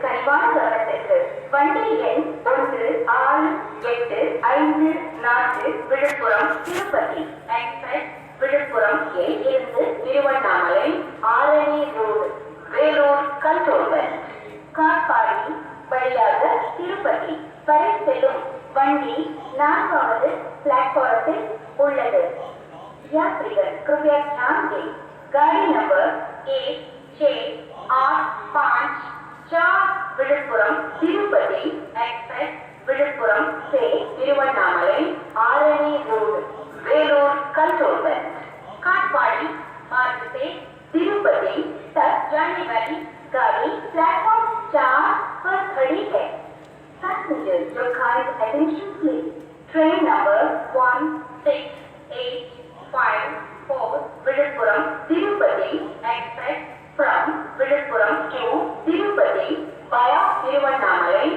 கனிவான கவனத்திற்கு வண்டி எண் 1685 விழுப்புரம் திருப்பதி எக்ஸ்பிரஸ் விழுப்புரம் இருந்து திருவண்ணாமலை ஆரணி ரோடு வேலூர் கண்டோன்மெண்ட் காட்பாடி வழியாக திருப்பதி வரை செல்லும் வண்டி 4வது பிளாட்ஃபாரத்தில் உள்ளது. यात्रीगण कृपया ध्यान दें, गाड़ी नंबर 1685 विल्लुपुरम तिरुपति एक्सप्रेस विल्लुपुरम से तिरुवन्नामलाई आरनी रोड वेलूर कंटोनमेंट काटपाड़ी मार्ग से तिरुपति तक जाने वाली गाड़ी प्लेटफॉर्म 4 पर खड़ी है. Passengers your kind attention please. Train number 1685 Villupuram Tirupati Express from Villupuram to Tirupati via Tiruvannamalai